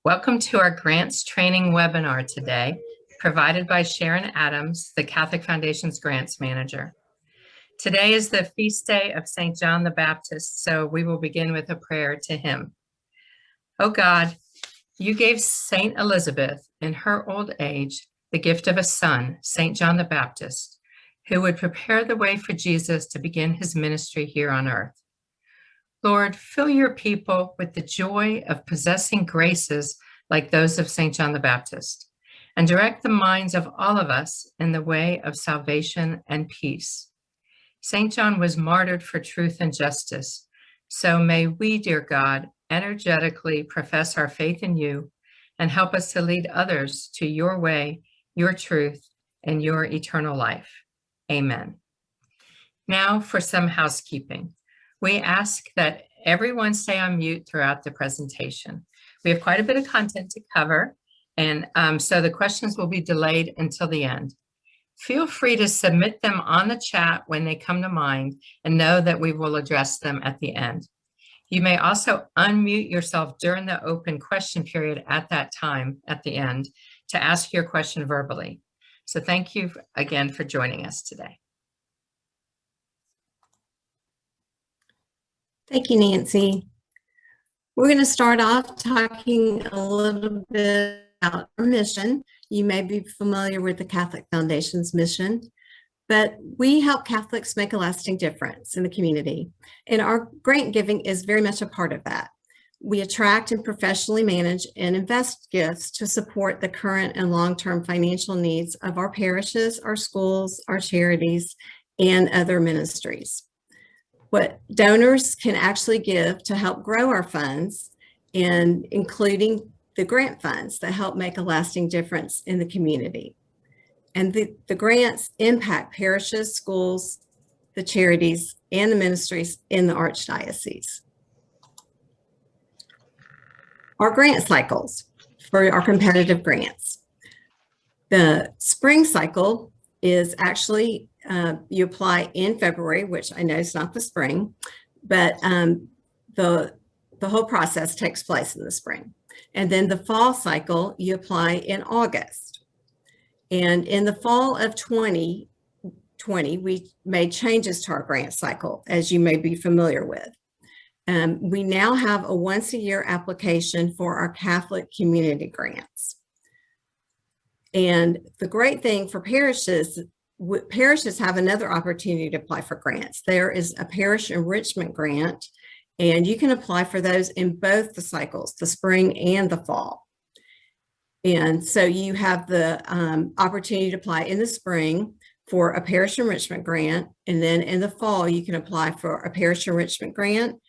Welcome to our grants training webinar today, provided by Sharon Adams, the Catholic Foundation's grants manager. Today is the feast day of St. John the Baptist, so we will begin with a prayer to him. Oh God, you gave St. Elizabeth in her old age the gift of a son, St. John the Baptist, who would prepare the way for Jesus to begin his ministry here on earth. Lord, fill your people with the joy of possessing graces like those of St. John the Baptist, and direct the minds of all of us in the way of salvation and peace. St. John was martyred for truth and justice, so may we, dear God, energetically profess our faith in you and help us to lead others to your way, your truth, and your eternal life. Amen. Now for some housekeeping. We ask that everyone stay on mute throughout the presentation. We have quite a bit of content to cover, and so the questions will be delayed until the end. Feel free to submit them on the chat when they come to mind, and know that we will address them at the end. You may also unmute yourself during the open question period at that time at the end to ask your question verbally. So thank you again for joining us today. Thank you, Nancy. We're going to start off talking a little bit about our mission. You may be familiar with the Catholic Foundation's mission, but we help Catholics make a lasting difference in the community, and our grant giving is very much a part of that. We attract and professionally manage and invest gifts to support the current and long-term financial needs of our parishes, our schools, our charities, and other ministries. What donors can actually give to help grow our funds, and including the grant funds that help make a lasting difference in the community. And the grants impact parishes, schools, the charities, and the ministries in the Archdiocese. Our grant cycles for our competitive grants. The spring cycle is actually you apply in February, which I know is not the spring, but the whole process takes place in the spring. And then the fall cycle, you apply in August. And in the fall of 2020, we made changes to our grant cycle, as you may be familiar with. We now have a once-a-year application for our Catholic community grants. And the great thing for parishes have another opportunity to apply for grants. There is a parish enrichment grant, and you can apply for those in both the cycles, the spring and the fall. And so you have the opportunity to apply in the spring for a parish enrichment grant, and then in the fall you can apply for a parish enrichment grant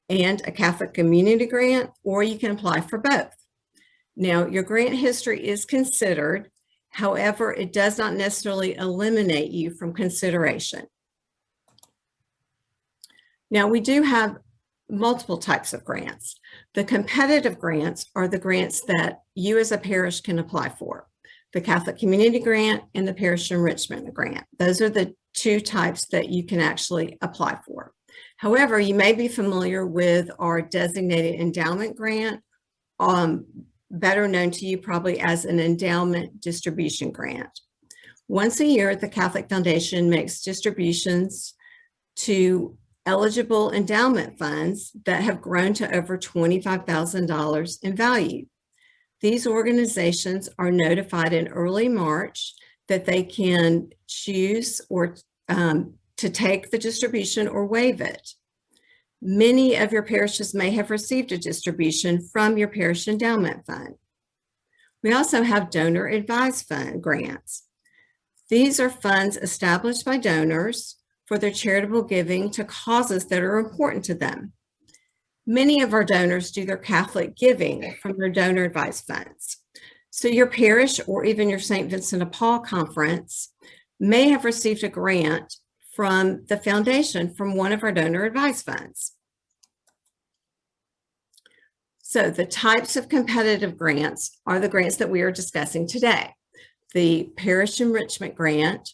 and a Catholic community grant, or you can apply for both. Now, your grant history is considered. However, it does not necessarily eliminate you from consideration. Now, we do have multiple types of grants. The competitive grants are the grants that you as a parish can apply for. The Catholic Community Grant and the Parish Enrichment Grant. Those are the two types that you can actually apply for. However, you may be familiar with our Designated Endowment Grant, better known to you probably as an endowment distribution grant. Once a year, the Catholic Foundation makes distributions to eligible endowment funds that have grown to over $25,000 in value. These organizations are notified in early March that they can choose or to take the distribution or waive it. Many of your parishes may have received a distribution from your parish endowment fund. We also have donor advised fund grants. These are funds established by donors for their charitable giving to causes that are important to them. Many of our donors do their Catholic giving from their donor advised funds. So your parish or even your St. Vincent de Paul conference may have received a grant from the foundation from one of our donor advised funds. So the types of competitive grants are the grants that we are discussing today. The Parish Enrichment Grant,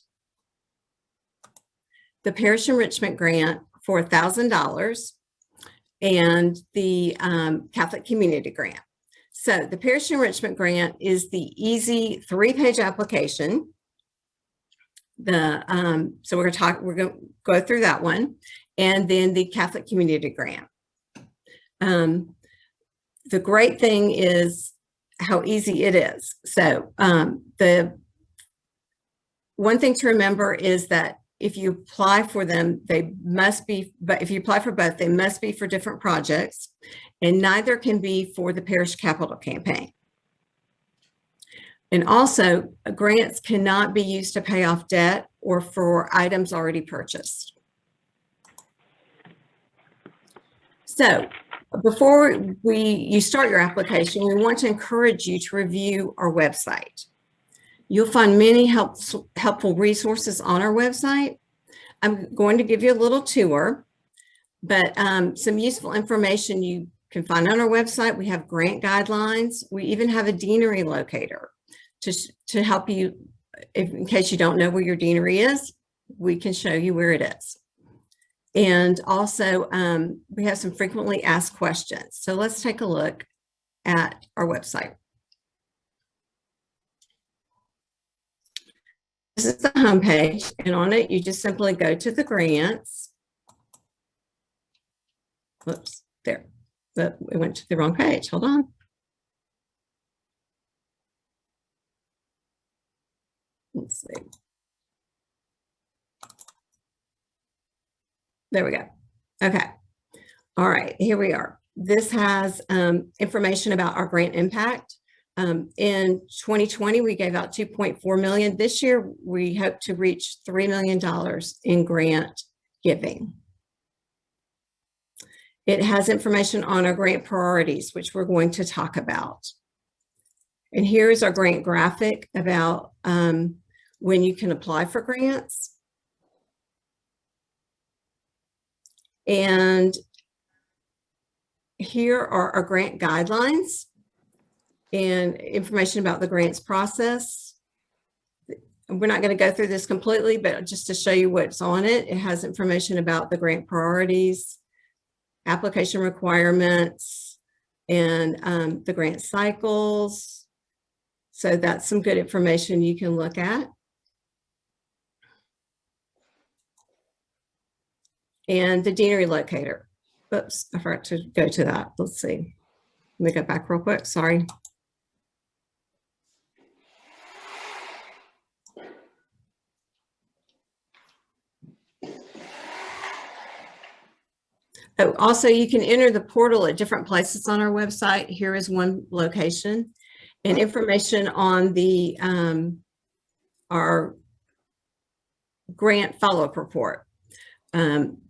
the Parish Enrichment Grant for $1,000, and the Catholic Community Grant. So the Parish Enrichment Grant is the easy 3-page application. So we're going to go through that one, and then the Catholic Community Grant. The great thing is how easy it is. So the one thing to remember is that if you apply for them, they must be, but if you apply for both, they must be for different projects, and neither can be for the parish capital campaign. And also, grants cannot be used to pay off debt or for items already purchased. So before you start your application, we want to encourage you to review our website. You'll find many helpful resources on our website. I'm going to give you a little tour, but some useful information you can find on our website. We have grant guidelines. We even have a deanery locator to help you, in case you don't know where your deanery is, we can show you where it is. And also, we have some frequently asked questions. So let's take a look at our website. This is the homepage, and on it, you just simply go to the grants. Whoops, there. But we went to the wrong page. Hold on. Let's see. There we go. Okay. All right, here we are. This has information about our grant impact. In 2020, we gave out $2.4 million. This year, we hope to reach $3 million in grant giving. It has information on our grant priorities, which we're going to talk about. And here's our grant graphic about when you can apply for grants. And here are our grant guidelines and information about the grants process. We're not going to go through this completely, but just to show you what's on it, it has information about the grant priorities, application requirements, and the grant cycles. So that's some good information you can look at. And the deanery locator. Oops, I forgot to go to that. Let's see. Let me go back real quick. Sorry. Oh, also, you can enter the portal at different places on our website. Here is one location, and information on the our grant follow-up report.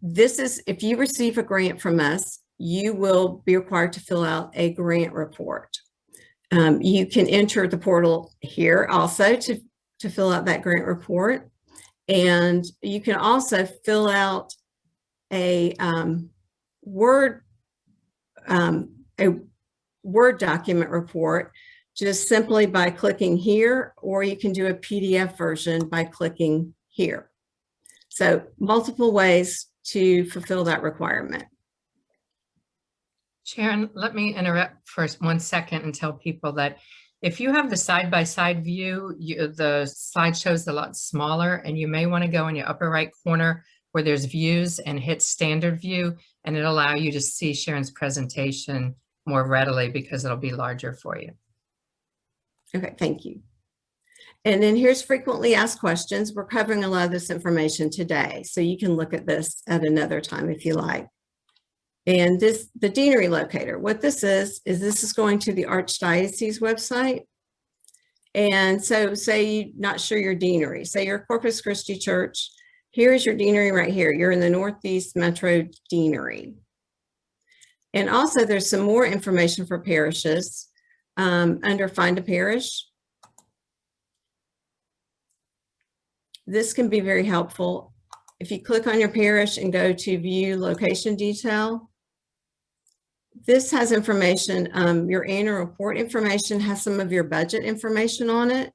This is, if you receive a grant from us, you will be required to fill out a grant report. You can enter the portal here also to fill out that grant report. And you can also fill out a Word document report just simply by clicking here, or you can do a PDF version by clicking here. So multiple ways to fulfill that requirement. Sharon, let me interrupt for 1 second and tell people that if you have the side-by-side view, the slideshow is a lot smaller, and you may want to go in your upper right corner where there's views and hit standard view, and it'll allow you to see Sharon's presentation more readily because it'll be larger for you. Okay, thank you. And then here's frequently asked questions. We're covering a lot of this information today, so you can look at this at another time if you like. And the deanery locator, what this is this is going to the Archdiocese website. And so say you're not sure your deanery, say you're Corpus Christi Church, here's your deanery right here. You're in the Northeast Metro Deanery. And also there's some more information for parishes under Find a Parish. This can be very helpful. If you click on your parish and go to view location detail, this has information, your annual report information has some of your budget information on it.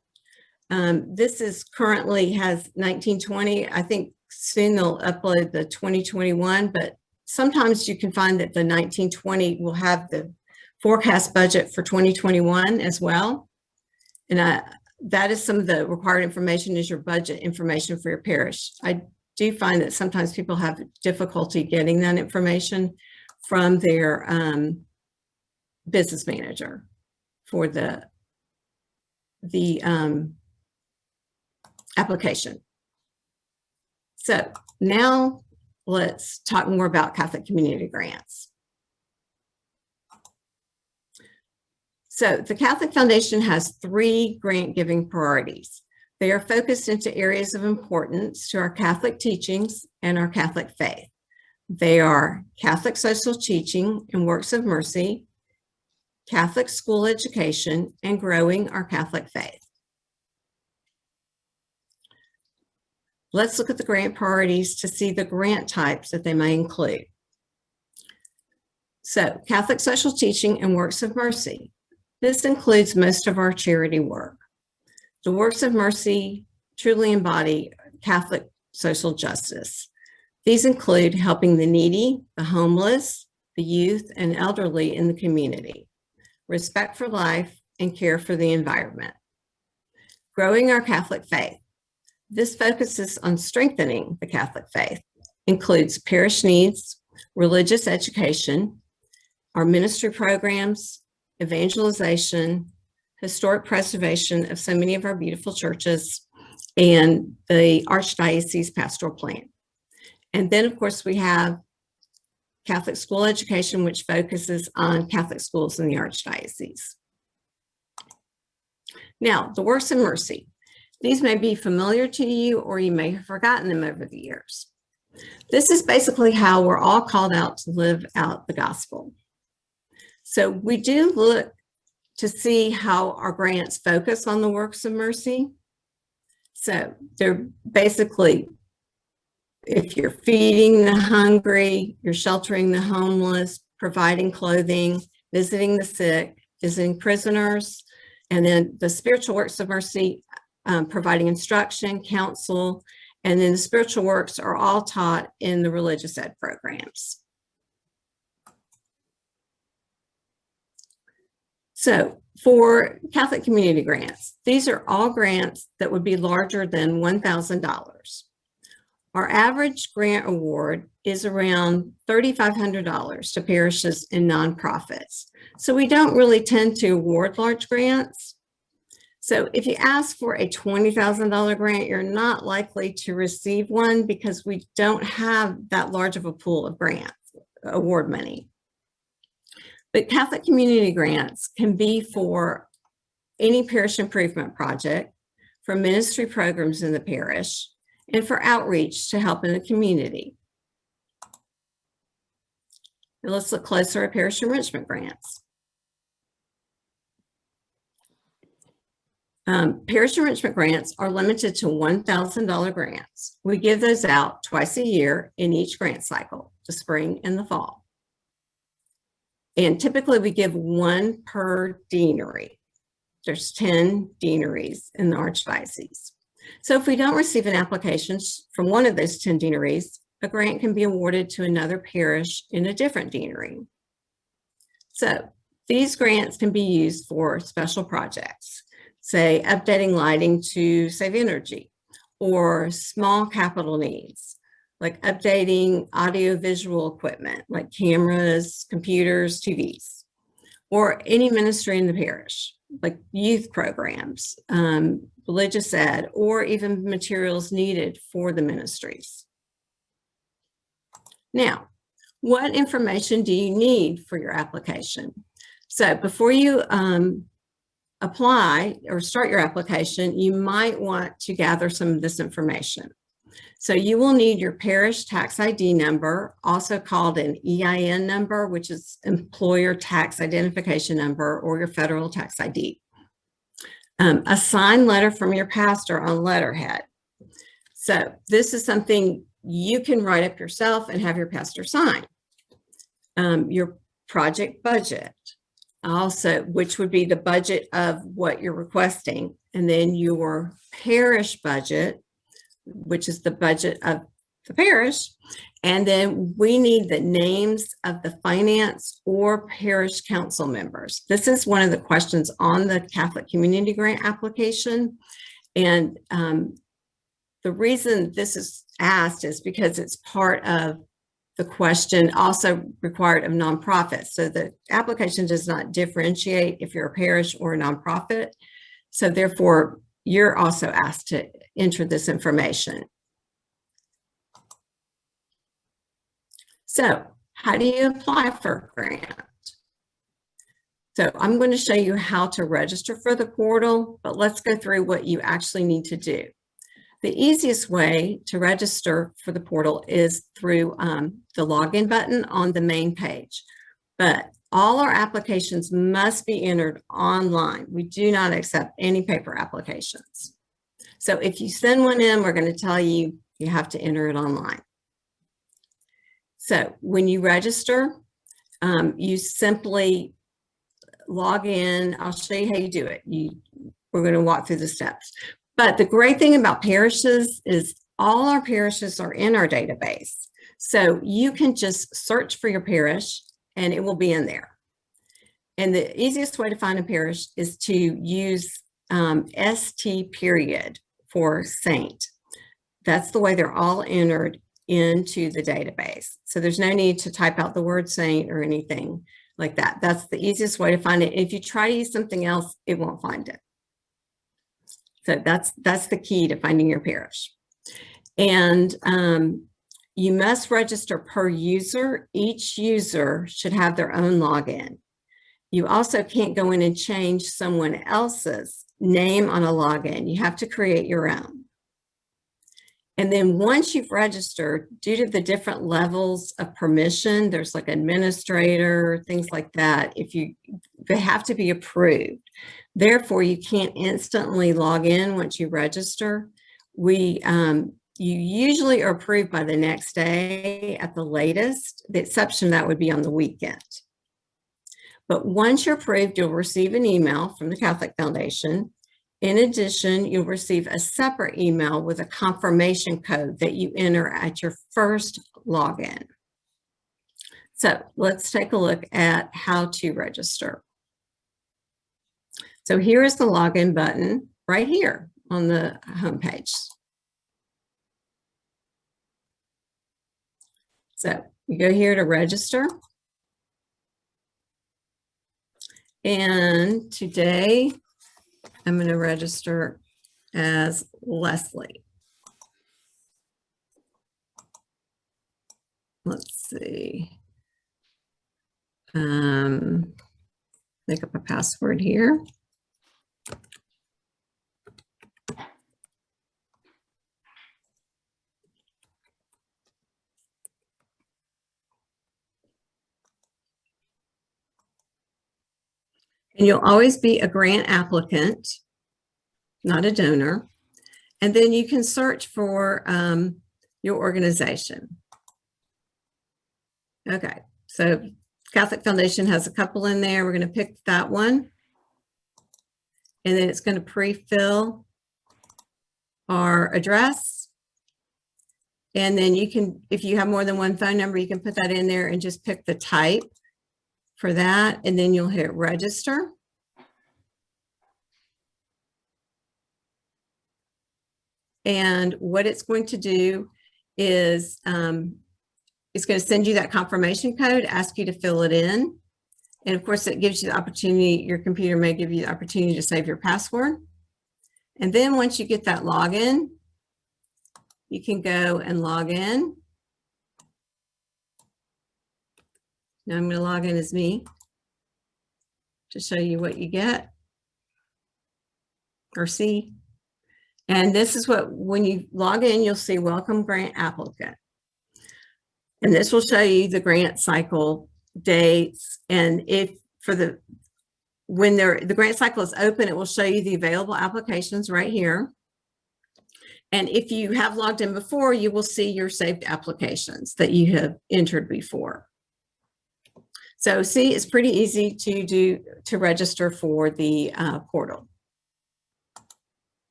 This is currently has 1920. I think soon they'll upload the 2021, but sometimes you can find that the 1920 will have the forecast budget for 2021 as well. And that is some of the required information is your budget information for your parish. I do find that sometimes people have difficulty getting that information from their business manager for the application. So now let's talk more about Catholic community grants. So the Catholic Foundation has 3 grant giving priorities. They are focused into areas of importance to our Catholic teachings and our Catholic faith. They are Catholic social teaching and works of mercy, Catholic school education, and growing our Catholic faith. Let's look at the grant priorities to see the grant types that they may include. So, Catholic social teaching and works of mercy. This includes most of our charity work. The works of mercy truly embody Catholic social justice. These include helping the needy, the homeless, the youth, and elderly in the community, respect for life, and care for the environment. Growing our Catholic faith. This focuses on strengthening the Catholic faith, includes parish needs, religious education, our ministry programs, evangelization, historic preservation of so many of our beautiful churches, and the Archdiocese pastoral plan. And then, of course, we have Catholic school education, which focuses on Catholic schools in the Archdiocese. Now, the works of mercy. These may be familiar to you, or you may have forgotten them over the years. This is basically how we're all called out to live out the gospel. So we do look to see how our grants focus on the works of mercy. So they're basically, if you're feeding the hungry, you're sheltering the homeless, providing clothing, visiting the sick, visiting prisoners, and then the spiritual works of mercy, providing instruction, counsel, and then the spiritual works are all taught in the religious ed programs. So for Catholic community grants, these are all grants that would be larger than $1,000. Our average grant award is around $3,500 to parishes and nonprofits. So we don't really tend to award large grants. So if you ask for a $20,000 grant, you're not likely to receive one because we don't have that large of a pool of grants, award money. But Catholic community grants can be for any parish improvement project, for ministry programs in the parish, and for outreach to help in the community. Now let's look closer at parish enrichment grants. Parish enrichment grants are limited to $1,000 grants. We give those out twice a year in each grant cycle, the spring and the fall. And typically we give one per deanery. There's 10 deaneries in the Archdiocese. So if we don't receive an application from one of those 10 deaneries, a grant can be awarded to another parish in a different deanery. So these grants can be used for special projects, say updating lighting to save energy, or small capital needs, like updating audio-visual equipment, like cameras, computers, TVs, or any ministry in the parish, like youth programs, religious ed, or even materials needed for the ministries. Now, what information do you need for your application? So before you apply or start your application, you might want to gather some of this information. So you will need your parish tax ID number, also called an EIN number, which is Employer Tax Identification Number, or your federal tax ID. A signed letter from your pastor on letterhead. So this is something you can write up yourself and have your pastor sign. Your project budget, also, which would be the budget of what you're requesting, and then your parish budget, which is the budget of the parish. And then we need the names of the finance or parish council members. This is one of the questions on the Catholic Community Grant application. And the reason this is asked is because it's part of the question also required of nonprofits. So the application does not differentiate if you're a parish or a nonprofit. So therefore, you're also asked to enter this information. So how do you apply for a grant? So I'm going to show you how to register for the portal, but let's go through what you actually need to do. The easiest way to register for the portal is through the login button on the main page. But all our applications must be entered online. We do not accept any paper applications. So if you send one in, we're going to tell you you have to enter it online. So when you register, you simply log in. I'll show you how you do it. We're going to walk through the steps. But the great thing about parishes is all our parishes are in our database. So you can just search for your parish and it will be in there. And the easiest way to find a parish is to use ST period for saint. That's the way they're all entered into the database. So there's no need to type out the word saint or anything like that. That's the easiest way to find it. If you try to use something else, it won't find it. So that's the key to finding your parish. And you must register per user. Each user should have their own login. You also can't go in and change someone else's name on a login. You have to create your own. And then once you've registered, due to the different levels of permission, there's like administrator, things like that. They have to be approved. Therefore, you can't instantly log in once you register. You usually are approved by the next day at the latest. The exception that would be on the weekend. But once you're approved, you'll receive an email from the Catholic Foundation. In addition, you'll receive a separate email with a confirmation code that you enter at your first login. So let's take a look at how to register. So here is the login button right here on the homepage. So you go here to register. And today I'm going to register as Leslie. Let's see. Make up a password here. And you'll always be a grant applicant, not a donor. And then you can search for your organization. Okay, so Catholic Foundation has a couple in there. We're going to pick that one. And then it's going to pre-fill our address. And then you can, if you have more than one phone number, you can put that in there and just pick the type for that. And then you'll hit register. And what it's going to do is it's going to send you that confirmation code, ask you to fill it in. And of course, it gives you the opportunity, your computer may give you the opportunity to save your password. And then once you get that login, you can go and log in. Now I'm going to log in as me to show you what you get or see. And this is what, when you log in, you'll see welcome grant applicant. And this will show you the grant cycle dates. And if for the, when the grant cycle is open, it will show you the available applications right here. And if you have logged in before, you will see your saved applications that you have entered before. So see, it's pretty easy to register for the portal.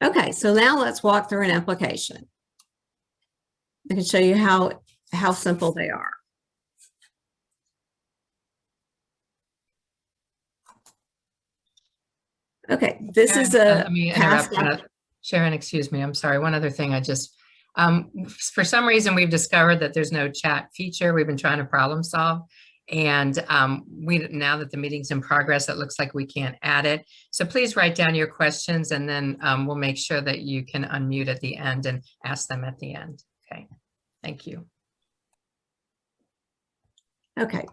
Okay, so now let's walk through an application. I can show you how simple they are. Okay, this is a Let me task. interrupt. Sharon, excuse me. I'm sorry. One other thing. For some reason, we've discovered that there's no chat feature. We've been trying to problem solve. And now that the meeting's in progress, it looks like we can't add it. So please write down your questions, and then we'll make sure that you can unmute at the end and ask them at the end. Okay, thank you. Okay,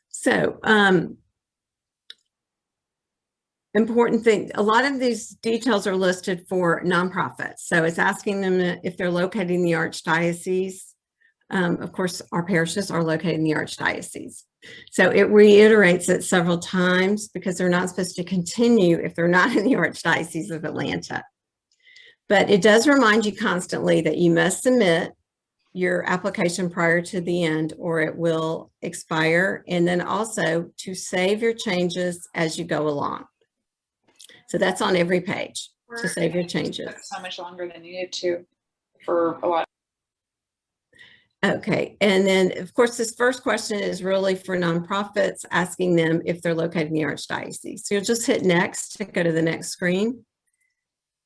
so important thing, a lot of these details are listed for nonprofits. So it's asking them if they're located in the Archdiocese. Of course, our parishes are located in the Archdiocese. So it reiterates it several times because they're not supposed to continue if they're not in the Archdiocese of Atlanta. But it does remind you constantly that you must submit your application prior to the end or it will expire. And then also to save your changes as you go along. So that's on every page to save your changes. So much longer than you needed to for a while. Okay, and then of course this first question is really for nonprofits, asking them if they're located in the Archdiocese. So you'll just hit next to go to the next screen.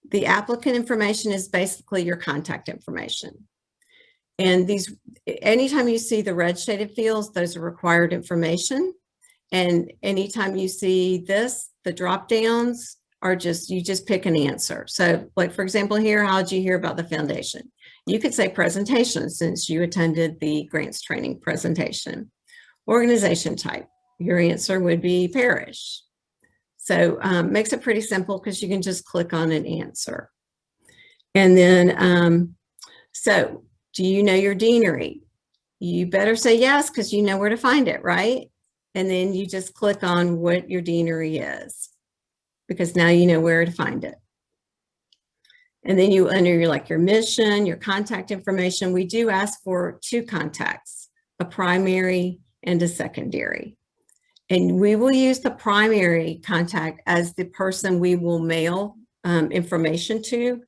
The applicant information is basically your contact information. And these, anytime you see the red shaded fields, those are required information. And anytime you see this, the drop downs are you just pick an answer. So like, for example, here, how did you hear about the foundation? You could say presentation since you attended the grants training presentation. Organization type, your answer would be parish. So makes it pretty simple because you can just click on an answer. And then, so do you know your deanery? You better say yes because you know where to find it, right? And then you just click on what your deanery is because now you know where to find it. And then you enter your mission, your contact information. We do ask for 2 contacts, a primary and a secondary. And we will use the primary contact as the person we will mail information to.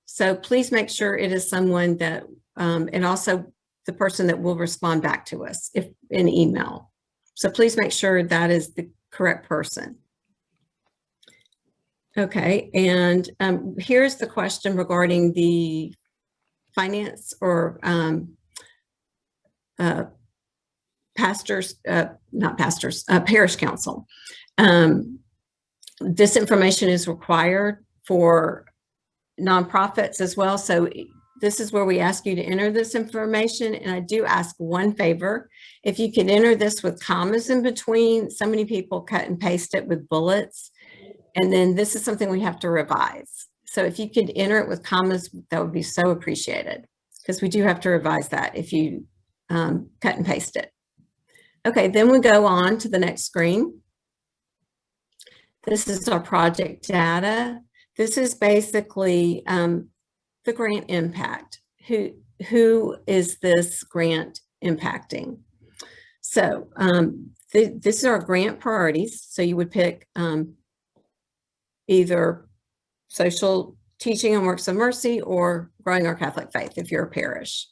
So please make sure it is someone that, and also the person that will respond back to us if in email. So please make sure that is the correct person. Okay, and here's the question regarding the finance or parish council. This information is required for nonprofits as well. So this is where we ask you to enter this information. And I do ask one favor. If you could enter this with commas in between, so many people cut and paste it with bullets. And then this is something we have to revise. So if you could enter it with commas, that would be so appreciated because we do have to revise that if you cut and paste it. Okay, then we go on to the next screen. This is our project data. This is basically the grant impact. Who is this grant impacting? So this is our grant priorities. So you would pick either social teaching and works of mercy or growing our Catholic faith if you're a parish.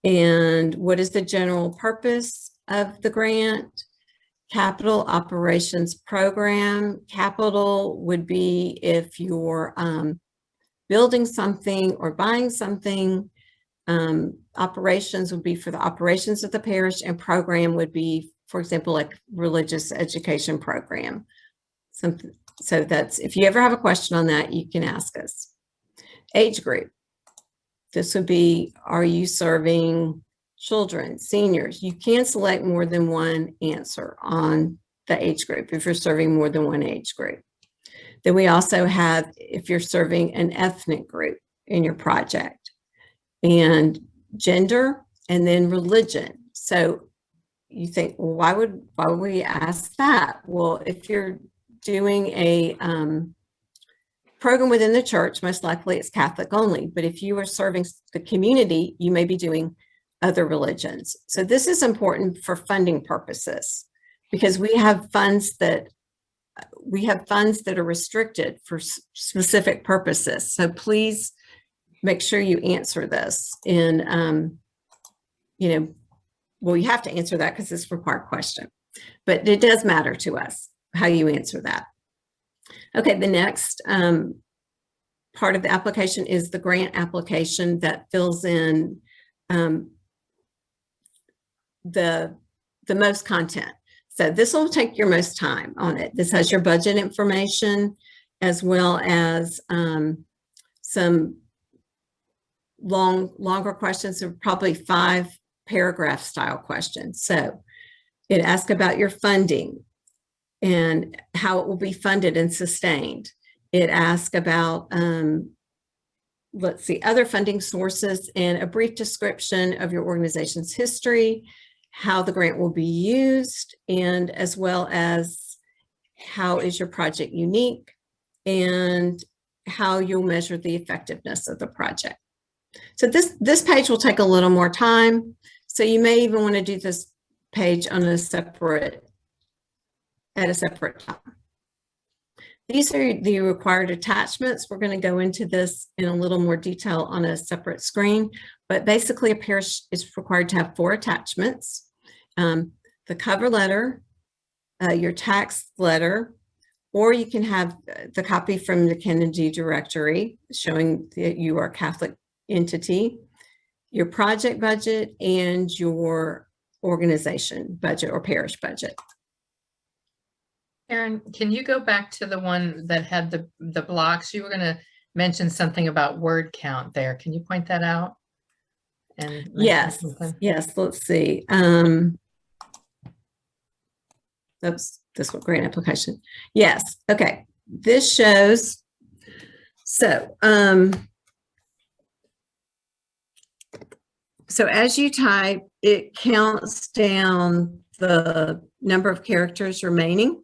And what is the general purpose of the grant? Capital operations program. Capital would be if you're building something or buying something. Operations would be for the operations of the parish, and program would be, for example, like religious education program. So that's, if you ever have a question on that, you can ask us. Age group. This would be, are you serving children, seniors? You can select more than one answer on the age group if you're serving more than one age group. Then we also have if you're serving an ethnic group in your project, and gender, and then religion. So you think, well, why would we ask that? Well, if you're doing a program within the church, most likely it's Catholic only. But if you are serving the community, you may be doing other religions. So this is important for funding purposes because we have funds that we have funds that are restricted for specific purposes. So please make sure you answer this in, well, you have to answer that because it's a required question, but it does matter to us how you answer that. Okay, the next part of the application is the grant application that fills in the most content. So this will take your most time on it. This has your budget information as well as some longer questions. There are probably 5 paragraph style questions. So it asks about your funding and how it will be funded and sustained. It asks about, let's see, other funding sources and a brief description of your organization's history, how the grant will be used, and as well as how is your project unique and how you'll measure the effectiveness of the project. So this page will take a little more time. So you may even want to do this page on at a separate time. These are the required attachments. We're going to go into this in a little more detail on a separate screen, but basically a parish is required to have 4 attachments. The cover letter, your tax letter, or you can have the copy from the Kennedy Directory showing that you are a Catholic entity, your project budget, and your organization budget or parish budget. Sharon, can you go back to the one that had the blocks? You were going to mention something about word count there. Can you point that out? And yes, let's see. Oops, this one, grant application. Yes, okay. This shows, so as you type, it counts down the number of characters remaining.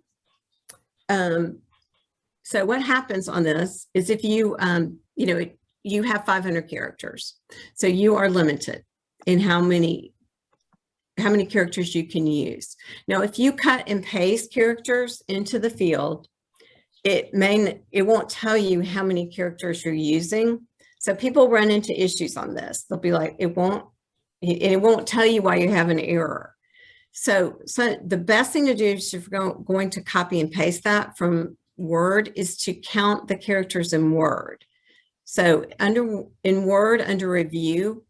So what happens on this is if you, you have 500 characters, so you are limited in how many characters you can use. Now, if you cut and paste characters into the field, it won't tell you how many characters you're using. So people run into issues on this. They'll be like, it won't tell you why you have an error. So the best thing to do is if you're going to copy and paste that from Word is to count the characters in Word. So in Word, under review,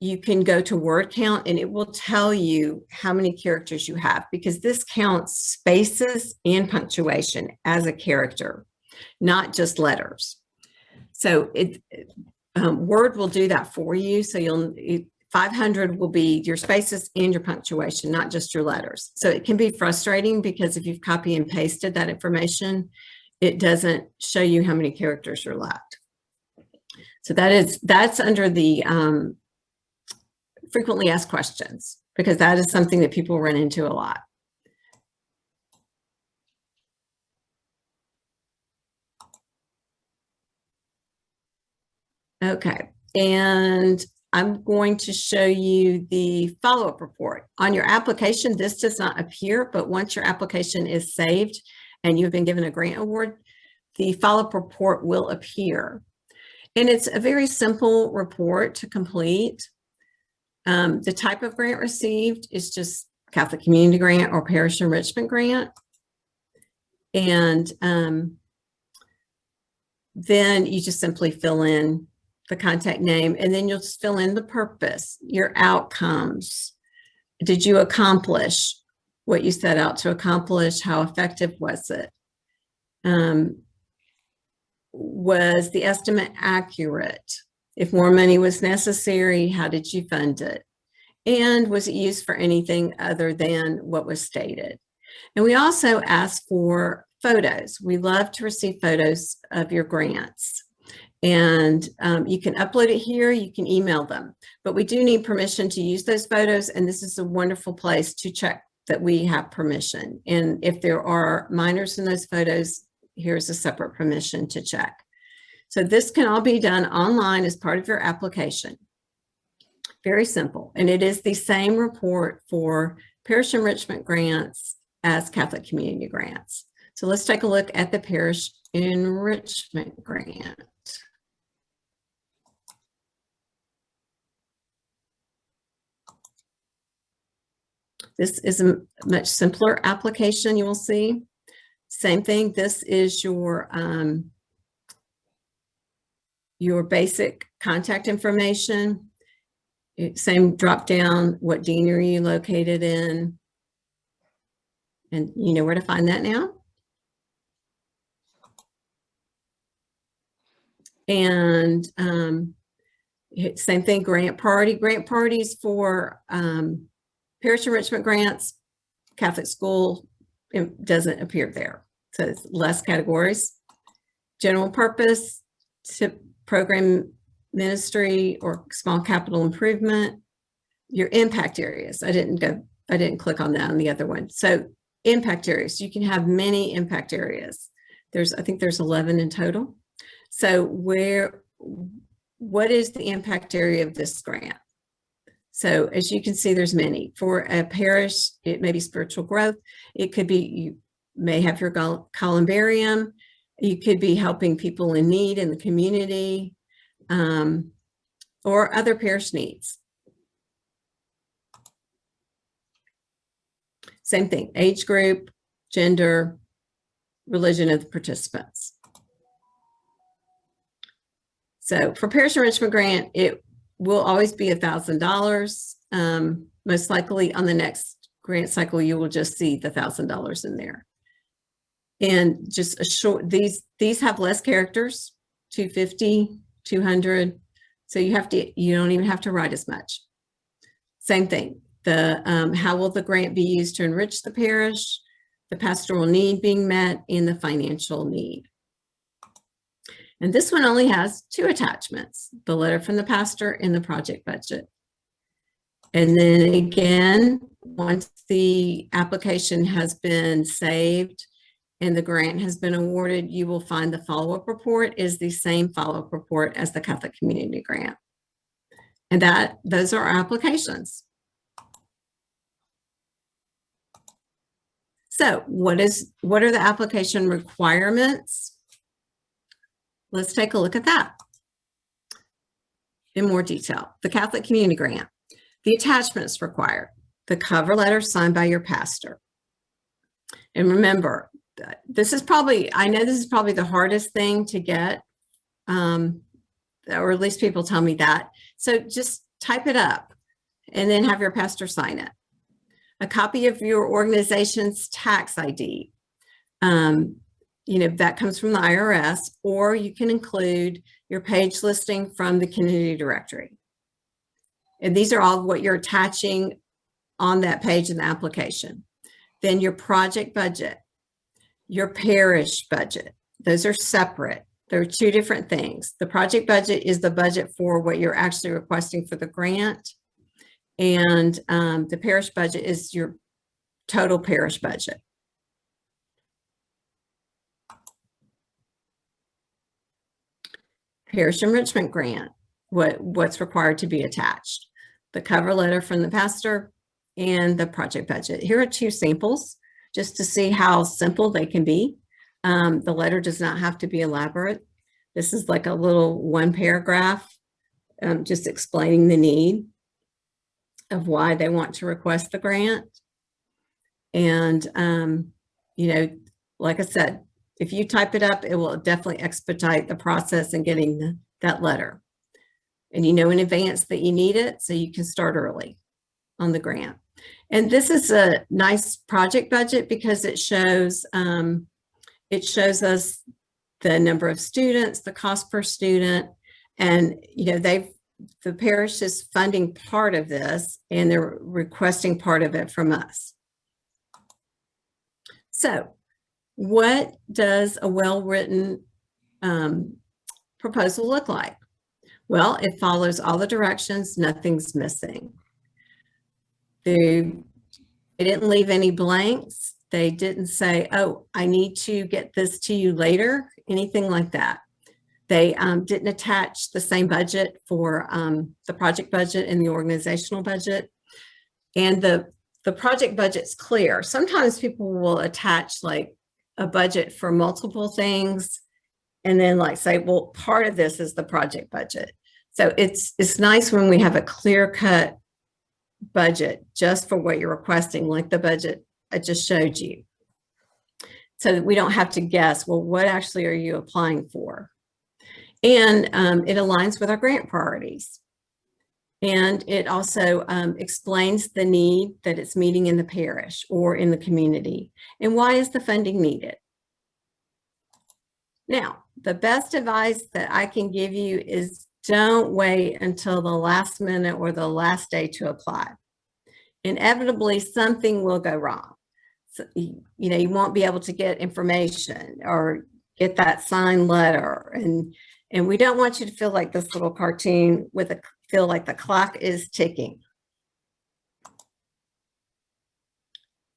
you can go to word count and it will tell you how many characters you have, because this counts spaces and punctuation as a character, not just letters. So Word will do that for you. So 500 will be your spaces and your punctuation, not just your letters. So it can be frustrating because if you've copy and pasted that information, it doesn't show you how many characters are left. So that's under the frequently asked questions, because that is something that people run into a lot. Okay, and I'm going to show you the follow-up report. On your application, this does not appear, but once your application is saved and you've been given a grant award, the follow-up report will appear. And it's a very simple report to complete. The type of grant received is just Catholic Community Grant or Parish Enrichment Grant. And then you just simply fill in the contact name, and then you'll just fill in the purpose, your outcomes. Did you accomplish what you set out to accomplish? How effective was it? Was the estimate accurate? If more money was necessary, how did you fund it? And was it used for anything other than what was stated? And we also ask for photos. We love to receive photos of your grants. And you can upload it here, you can email them, but we do need permission to use those photos. And this is a wonderful place to check that we have permission. And if there are minors in those photos, here's a separate permission to check. So this can all be done online as part of your application. Very simple. And it is the same report for Parish Enrichment grants as Catholic Community grants. So let's take a look at the Parish Enrichment Grant. This is a much simpler application, you will see. Same thing, this is your basic contact information. Same drop down, what dean are you located in? And you know where to find that now. And same thing, grant parties for parish enrichment grants. Catholic school, it doesn't appear there. So it's less categories. General purpose, tip program ministry or small capital improvement. Your impact areas. I didn't click on that on the other one. So impact areas, you can have many impact areas. I think there's 11 in total. So what is the impact area of this grant? So as you can see, there's many. For a parish, it may be spiritual growth. It could be, you may have your columbarium. You could be helping people in need in the community, or other parish needs. Same thing, age group, gender, religion of the participants. So for Parish Enrichment Grant, it will always be $1,000. Most likely on the next grant cycle, you will just see the $1,000 in there. And just a short, these have less characters, 250, 200. So you don't even have to write as much. Same thing. How will the grant be used to enrich the parish, the pastoral need being met, and the financial need. And this one only has 2 attachments, the letter from the pastor and the project budget. And then again, once the application has been saved and the grant has been awarded, you will find the follow-up report is the same follow-up report as the Catholic Community Grant. And those are our applications. So what are the application requirements? Let's take a look at that in more detail. The Catholic Community Grant, the attachments required, the cover letter signed by your pastor. And remember, this is probably, I know this is probably the hardest thing to get, or at least people tell me that. So just type it up and then have your pastor sign it. A copy of your organization's tax ID. That comes from the IRS, or you can include your page listing from the community directory. And these are all what you're attaching on that page in the application. Then your project budget, your parish budget, those are separate. There are 2 different things. The project budget is the budget for what you're actually requesting for the grant. And the parish budget is your total parish budget. Parish Enrichment Grant, what's required to be attached. The cover letter from the pastor and the project budget. Here are 2 samples just to see how simple they can be. The letter does not have to be elaborate. This is like a little 1 paragraph, just explaining the need of why they want to request the grant. And, like I said, if you type it up, it will definitely expedite the process in getting that letter. And you know in advance that you need it, so you can start early on the grant. And this is a nice project budget because it shows us the number of students, the cost per student, and the parish is funding part of this and they're requesting part of it from us. So what does a well-written proposal look like? Well, it follows all the directions, nothing's missing. They didn't leave any blanks. They didn't say, oh, I need to get this to you later, anything like that. They didn't attach the same budget for the project budget and the organizational budget. And the project budget's clear. Sometimes people will attach like a budget for multiple things and then like say, well, part of this is the project budget. So it's nice when we have a clear-cut budget just for what you're requesting, like the budget I just showed you. So that we don't have to guess, well, what actually are you applying for? And it aligns with our grant priorities. And it also explains the need that it's meeting in the parish or in the community. And why is the funding needed? Now, the best advice that I can give you is don't wait until the last minute or the last day to apply. Inevitably, something will go wrong. So, you know, you won't be able to get information or get that signed letter. And we don't want you to feel like this little cartoon with feel like the clock is ticking.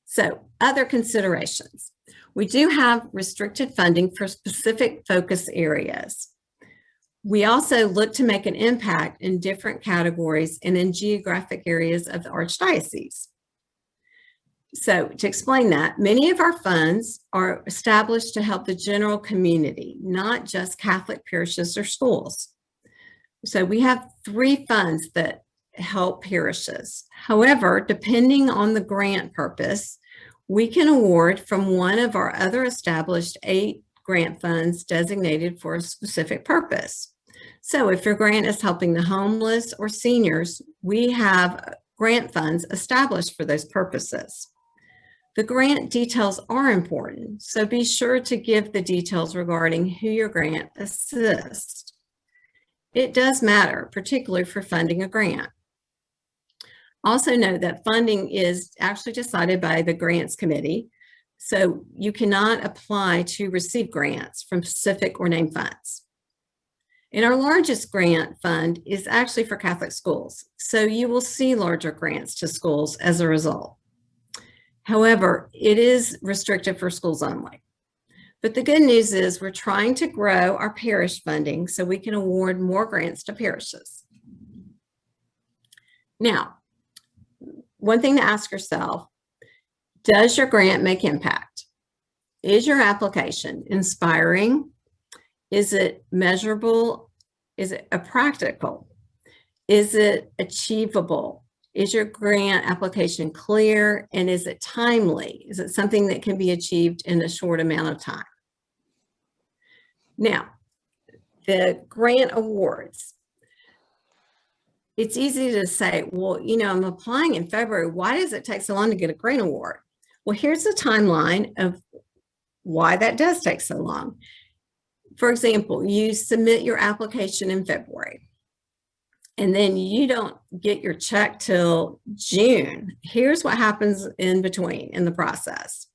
So other considerations. We do have restricted funding for specific focus areas. We also look to make an impact in different categories and in geographic areas of the Archdiocese. So to explain that, many of our funds are established to help the general community, not just Catholic parishes or schools. So we have 3 funds that help parishes. However, depending on the grant purpose, we can award from one of our other established 8 grant funds designated for a specific purpose. So if your grant is helping the homeless or seniors, we have grant funds established for those purposes. The grant details are important, so be sure to give the details regarding who your grant assists. It does matter, particularly for funding a grant. Also note that funding is actually decided by the grants committee, so you cannot apply to receive grants from specific or named funds. And our largest grant fund is actually for Catholic schools, so you will see larger grants to schools as a result. However, it is restricted for schools only. But the good news is we're trying to grow our parish funding so we can award more grants to parishes. Now, one thing to ask yourself, does your grant make impact? Is your application inspiring? Is it measurable? Is it practical? Is it achievable? Is your grant application clear, and is it timely? Is it something that can be achieved in a short amount of time? Now, the grant awards. It's easy to say, well, you know, I'm applying in February. Why does it take so long to get a grant award? Well, here's the timeline of why that does take so long. For example, you submit your application in February, and then you don't get your check till June. Here's what happens in between in the process.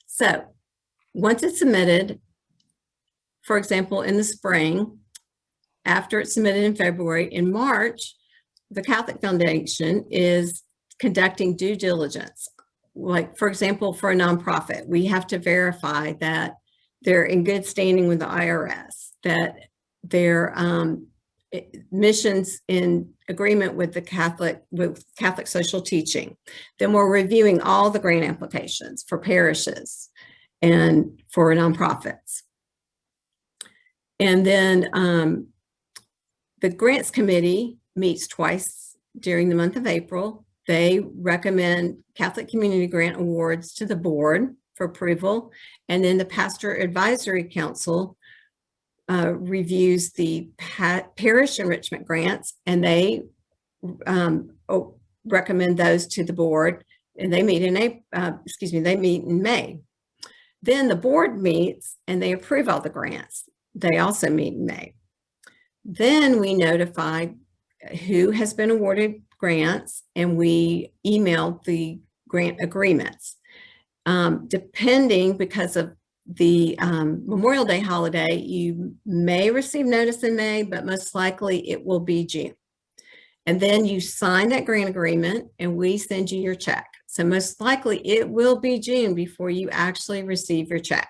So once it's submitted, for example, in the spring, after it's submitted in February, in March, the Catholic Foundation is conducting due diligence. Like, for example, for a nonprofit, we have to verify that they're in good standing with the IRS, that their missions in agreement with the Catholic social teaching. Then we're reviewing all the grant applications for parishes and for nonprofits. And then the grants committee meets twice during the month of April. They recommend Catholic Community Grant Awards to the board for approval. And then the Pastor Advisory Council reviews the Parish Enrichment grants, and they recommend those to the board, and they meet in they meet in May. Then the board meets and they approve all the grants. They also meet in May. Then we notify who has been awarded grants, and we email the grant agreements. Depending, because of the Memorial Day holiday, you may receive notice in May, but most likely it will be June. And then you sign that grant agreement and we send you your check. So most likely it will be June before you actually receive your check.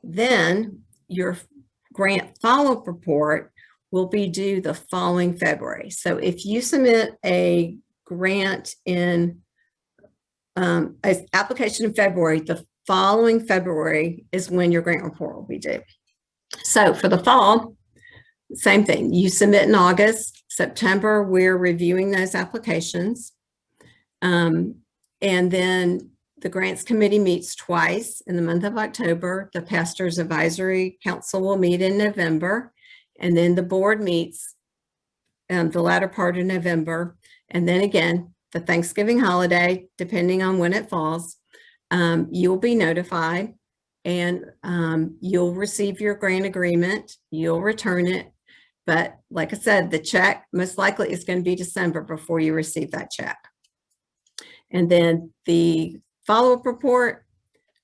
Then your grant follow-up report will be due the following February. So if you submit a grant in an application in February, the following February is when your grant report will be due. So for the fall, same thing. You submit in August. September, we're reviewing those applications. And then the grants committee meets twice in the month of October. The Pastors Advisory Council will meet in November. And then the board meets the latter part of November. And then again, the Thanksgiving holiday, depending on when it falls, you'll be notified and you'll receive your grant agreement. You'll return it. But like I said, the check most likely is going to be December before you receive that check. And then the follow-up report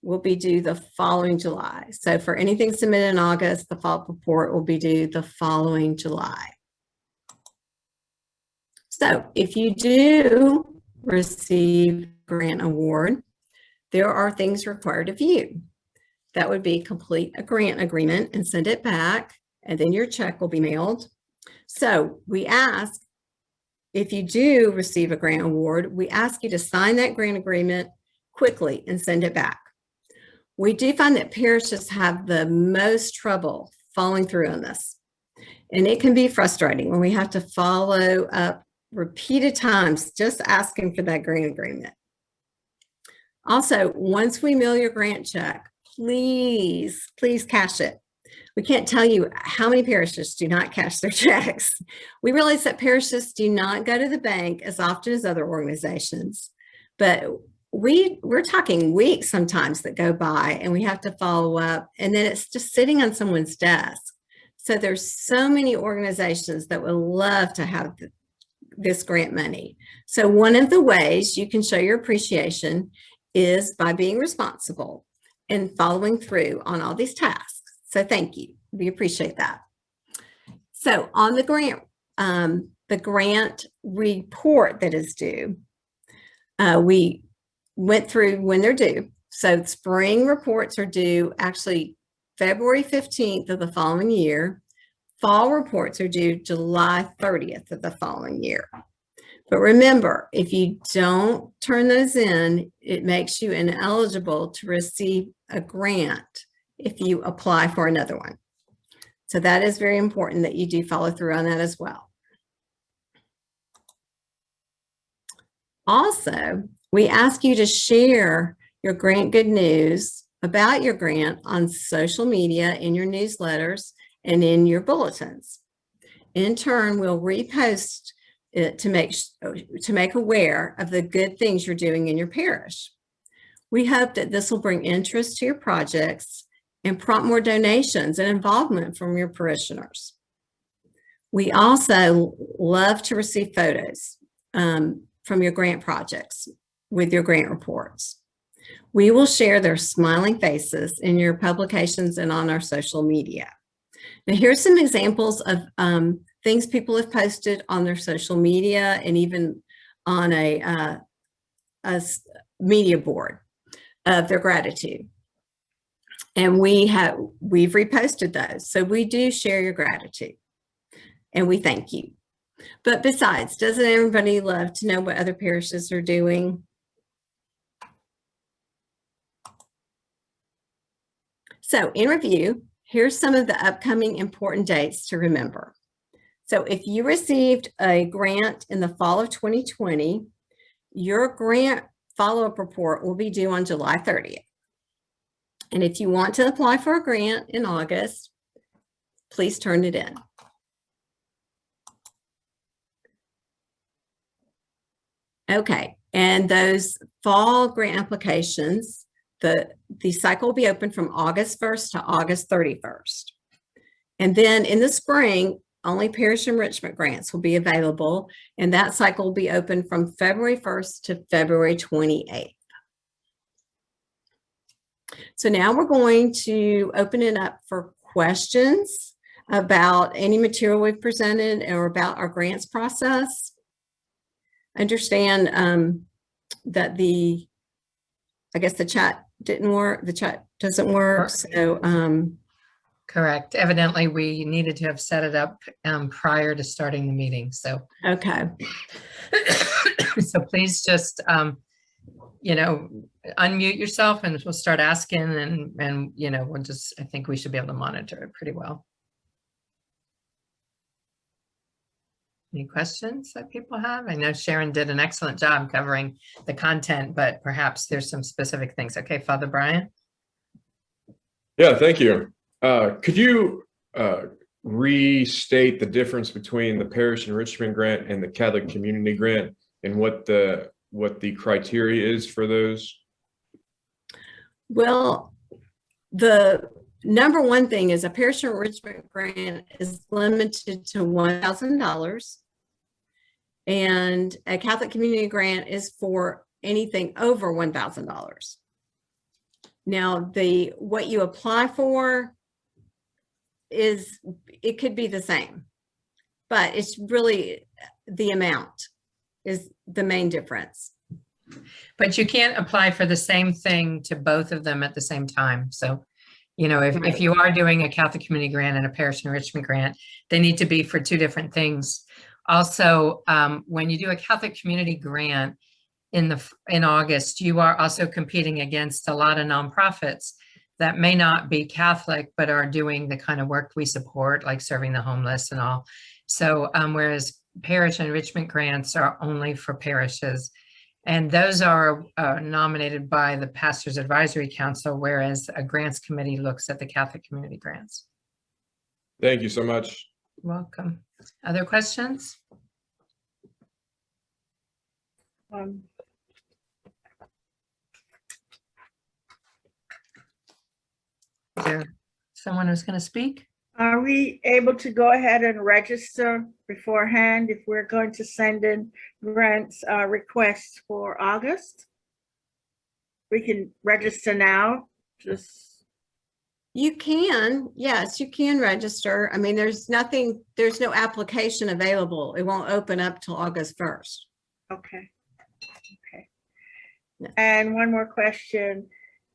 will be due the following July. So for anything submitted in August, the follow-up report will be due the following July. So if you do receive grant award, there are things required of you. That would be complete a grant agreement and send it back, and then your check will be mailed. So we ask, if you do receive a grant award, we ask you to sign that grant agreement quickly and send it back. We do find that parishes have the most trouble following through on this. And it can be frustrating when we have to follow up repeated times just asking for that grant agreement. Also, once we mail your grant check, please cash it. We can't tell you how many parishes do not cash their checks. We realize that parishes do not go to the bank as often as other organizations, but we're talking weeks sometimes that go by and we have to follow up, and then it's just sitting on someone's desk. So there's so many organizations that would love to have this grant money. So one of the ways you can show your appreciation is by being responsible and following through on all these tasks. So thank you. We appreciate that. So on the grant report that is due, we went through when they're due. So spring reports are due actually February 15th of the following year. Fall reports are due July 30th of the following year. But remember, if you don't turn those in, it makes you ineligible to receive a grant if you apply for another one. So that is very important that you do follow through on that as well. Also, we ask you to share your grant good news about your grant on social media, in your newsletters, and in your bulletins. In turn, we'll repost it to make aware of the good things you're doing in your parish. We hope that this will bring interest to your projects and prompt more donations and involvement from your parishioners. We also love to receive photos from your grant projects with your grant reports. We will share their smiling faces in your publications and on our social media. Now, here's some examples of things people have posted on their social media and even on a media board of their gratitude. And we've reposted those. So we do share your gratitude and we thank you. But besides, doesn't everybody love to know what other parishes are doing? So in review, here's some of the upcoming important dates to remember. So if you received a grant in the fall of 2020, your grant follow-up report will be due on July 30th. And if you want to apply for a grant in August, please turn it in. Okay, and those fall grant applications, the cycle will be open from August 1st to August 31st. And then in the spring, only parish enrichment grants will be available, and that cycle will be open from February 1st to February 28th. So now we're going to open it up for questions about any material we've presented or about our grants process. Understand that I guess the chat didn't work. The chat doesn't work. So correct. Evidently, we needed to have set it up prior to starting the meeting. So okay. So please just unmute yourself and we'll start asking and you know, we'll just, I think we should be able to monitor it pretty well. Any questions that people have? I know Sharon did an excellent job covering the content, but perhaps there's some specific things. Okay, Father Brian. Yeah, thank you. Could you restate the difference between the Parish Enrichment Grant and the Catholic Community Grant and what the criteria is for those? Well, the number one thing is a Parish Enrichment Grant is limited to $1,000. And a Catholic Community Grant is for anything over $1,000. Now, what you apply for it could be the same, but it's really the amount is the main difference. But you can't apply for the same thing to both of them at the same time. So, you know, if you are doing a Catholic Community Grant and a Parish Enrichment Grant, they need to be for two different things. Also, when you do a Catholic Community Grant in August, you are also competing against a lot of nonprofits that may not be Catholic, but are doing the kind of work we support, like serving the homeless and all. So whereas Parish Enrichment Grants are only for parishes, and those are nominated by the Pastors Advisory Council, whereas a grants committee looks at the Catholic Community Grants. Thank you so much. Welcome. Other questions? Is there someone who's going to speak? Are we able to go ahead and register beforehand if we're going to send in grants requests for August? We can register now, You can, yes, you can register. I mean, there's no application available. It won't open up till August 1st. okay. Yeah. And one more question.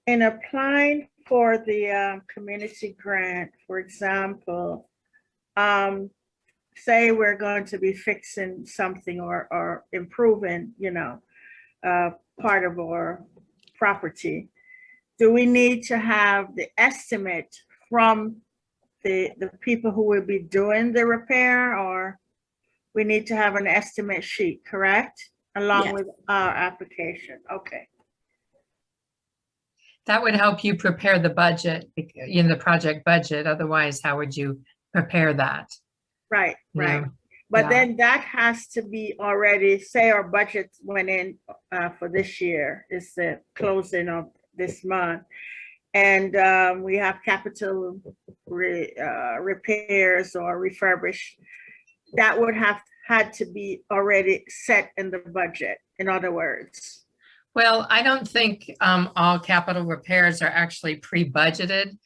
In applying for the community grant, for example, say we're going to be fixing something or improving, you know, part of our property. Do we need to have the estimate from the people who will be doing the repair, or we need to have an estimate sheet, correct? Along Yes. with our application, okay. That would help you prepare the budget, you know, the project budget. Otherwise, how would you prepare that? Right, right. Yeah. But Yeah. then that has to be already, say our budget went in for this year, is the closing of this month. And we have capital repairs or refurbish. That would have had to be already set in the budget, in other words. Well, I don't think all capital repairs are actually pre-budgeted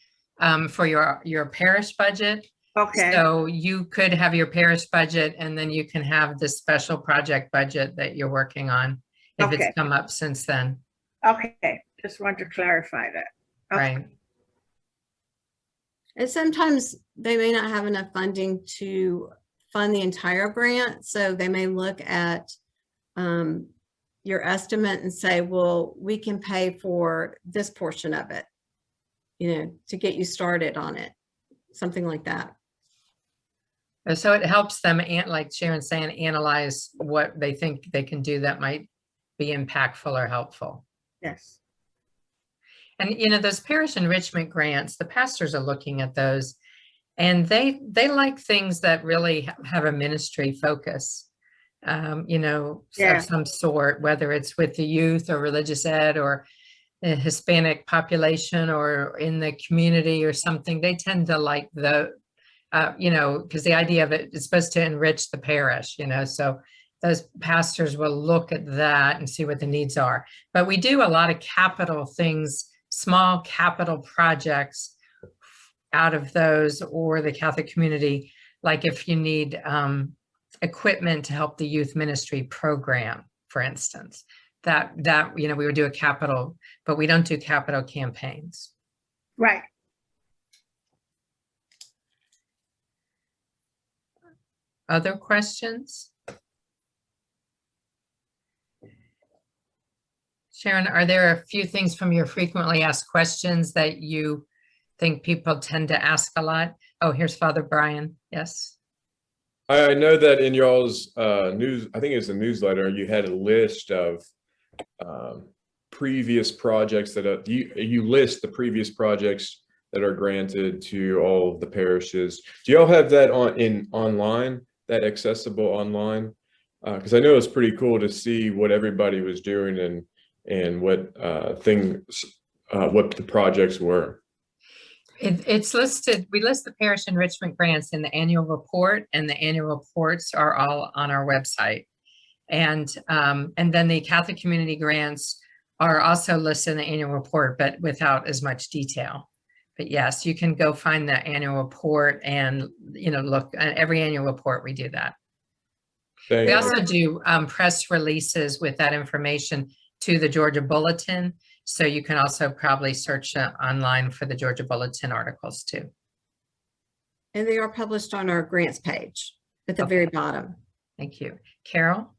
for your parish budget. Okay, So you could have your parish budget and then you can have the special project budget that you're working on if Okay. it's come up since then. okay, just want to clarify that. Okay. Right. And sometimes they may not have enough funding to fund the entire grant. So they may look at your estimate and say, well, we can pay for this portion of it, you know, to get you started on it, something like that. So it helps them, like Sharon's saying, analyze what they think they can do that might be impactful or helpful. Yes. And, you know, those parish enrichment grants, the pastors are looking at those and they like things that really have a ministry focus, you know, Yeah. of some sort, whether it's with the youth or religious ed or a Hispanic population or in the community or something. They tend to like the, you know, because the idea of it is supposed to enrich the parish, you know, so those pastors will look at that and see what the needs are. But we do a lot of capital things, small capital projects out of those, or the Catholic community, like if you need equipment to help the youth ministry program, for instance, that you know, we would do a capital, but we don't do capital campaigns. Right. Other questions? Sharon, are there a few things from your frequently asked questions that you think people tend to ask a lot? Oh, here's Father Brian. Yes. I know that in y'all's news, I think it's a newsletter, you had a list of previous projects that you list the previous projects that are granted to all of the parishes. Do y'all have that online, that accessible online? Because I know it's pretty cool to see what everybody was doing and what what the projects were. It's listed, we list the parish enrichment grants in the annual report, and the annual reports are all on our website. And then the Catholic community grants are also listed in the annual report, but without as much detail. But yes, you can go find the annual report and, look at every annual report, we do that. Thank We you. also do press releases with that information to the Georgia Bulletin. So you can also probably search online for the Georgia Bulletin articles too. And they are published on our grants page at the very bottom. Thank you. Carol?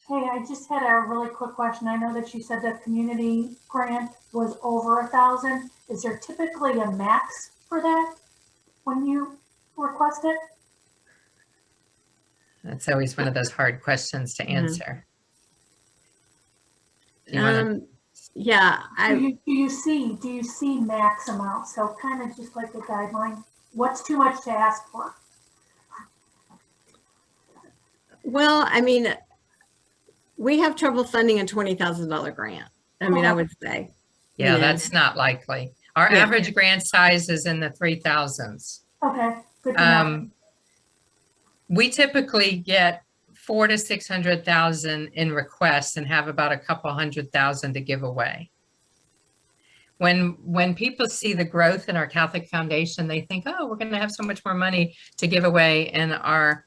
Hey, I just had a really quick question. I know that you said the community grant was over 1,000. Is there typically a max for that when you request it? That's always one of those hard questions to answer. Do you wanna- Yeah, Do you see max amounts? So kind of just like a guideline. What's too much to ask for? well, I mean, we have trouble funding a $20,000 grant. I mean, I would say. Yeah, know. that's not likely. Our Yeah. average grant size is in the 3,000s. Okay, good to know. We typically get 400,000 to 600,000 in requests and have about a couple 100,000 to give away. When people see the growth in our Catholic Foundation, they think, oh, we're going to have so much more money to give away in our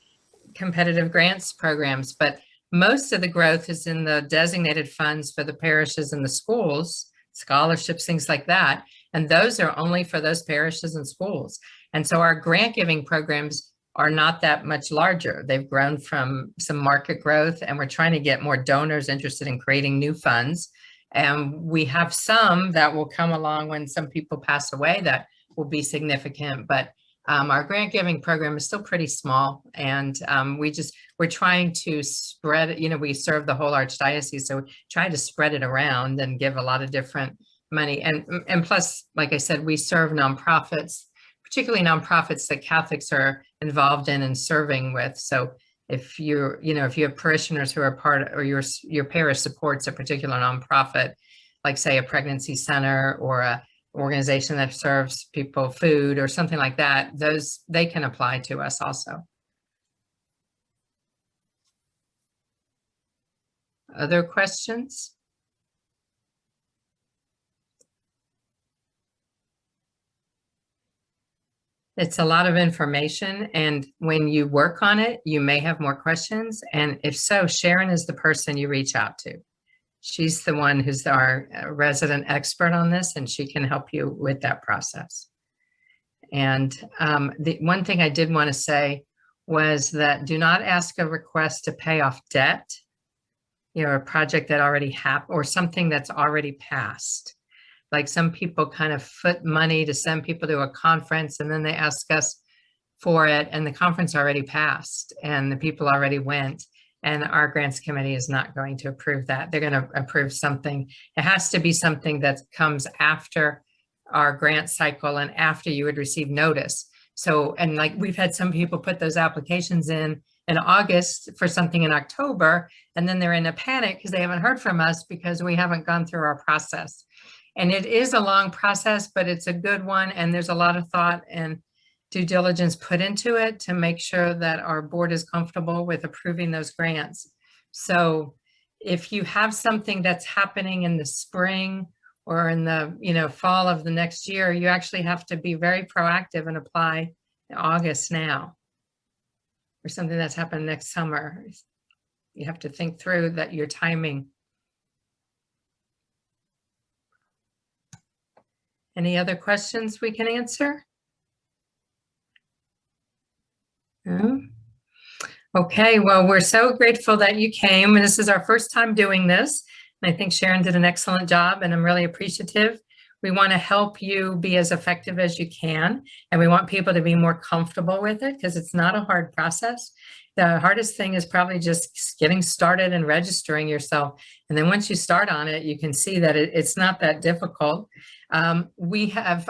competitive grants programs. But most of the growth is in the designated funds for the parishes and the schools, scholarships, things like that. And those are only for those parishes and schools. And so our grant giving programs are not that much larger. They've grown from some market growth, and we're trying to get more donors interested in creating new funds. And we have some that will come along when some people pass away that will be significant, but our grant giving program is still pretty small. And we're trying to spread it. We serve the whole archdiocese, so we try to spread it around and give a lot of different money. And plus, like I said, we serve nonprofits, particularly nonprofits that Catholics are involved in and serving with. So if you have parishioners who are part of, or your parish supports a particular nonprofit, like say a pregnancy center or a organization that serves people food or something like that, they can apply to us also. Other questions? It's a lot of information, and when you work on it, you may have more questions. And if so, Sharon is the person you reach out to. She's the one who's our resident expert on this, and she can help you with that process. And the one thing I did want to say was that do not ask a request to pay off debt, a project that already happened or something that's already passed. Like some people kind of foot money to send people to a conference, and then they ask us for it, and the conference already passed and the people already went, and our grants committee is not going to approve that. They're going to approve something. It has to be something that comes after our grant cycle and after you would receive notice. So, and like we've had some people put those applications in August for something in October, and then they're in a panic because they haven't heard from us because we haven't gone through our process. And it is a long process, but it's a good one. And there's a lot of thought and due diligence put into it to make sure that our board is comfortable with approving those grants. So if you have something that's happening in the spring or in the fall of the next year, you actually have to be very proactive and apply in August now. Or something that's happened next summer. You have to think through that your timing. Any other questions we can answer? No? Okay, well, we're so grateful that you came. This is our first time doing this. I think Sharon did an excellent job, and I'm really appreciative. We want to help you be as effective as you can, and we want people to be more comfortable with it because it's not a hard process. The hardest thing is probably just getting started and registering yourself. And then once you start on it, you can see that it's not that difficult. We have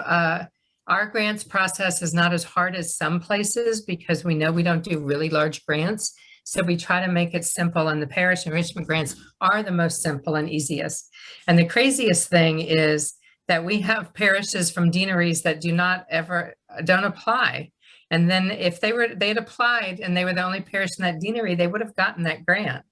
our grants process is not as hard as some places because we know we don't do really large grants. So we try to make it simple, and the parish enrichment grants are the most simple and easiest. And the craziest thing is that we have parishes from deaneries that don't apply. And then if they'd applied and they were the only parish in that deanery, they would have gotten that grant.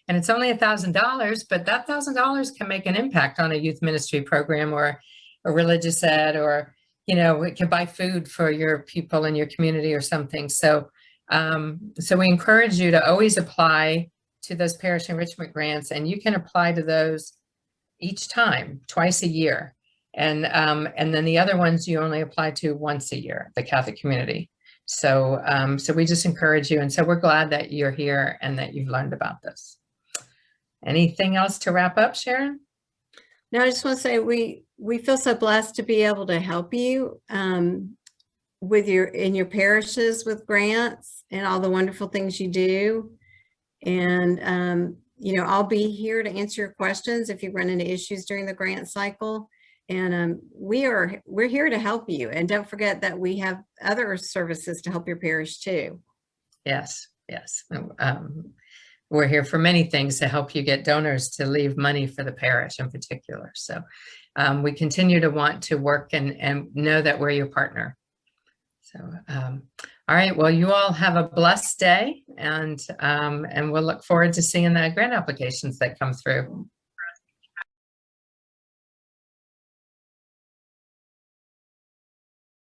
And it's only $1,000, but that $1,000 can make an impact on a youth ministry program or a religious ed, or, it can buy food for your people in your community or something. So we encourage you to always apply to those parish enrichment grants, and you can apply to those each time, twice a year. And then the other ones you only apply to once a year, the Catholic community. So we just encourage you. And so we're glad that you're here and that you've learned about this. Anything else to wrap up, Sharon? No, I just want to say we feel so blessed to be able to help you in your parishes with grants and all the wonderful things you do. And I'll be here to answer your questions if you run into issues during the grant cycle. And we're here to help you. And don't forget that we have other services to help your parish too. Yes. We're here for many things to help you get donors to leave money for the parish in particular. So we continue to want to work and know that we're your partner. So, all right, well, you all have a blessed day, and we'll look forward to seeing the grant applications that come through.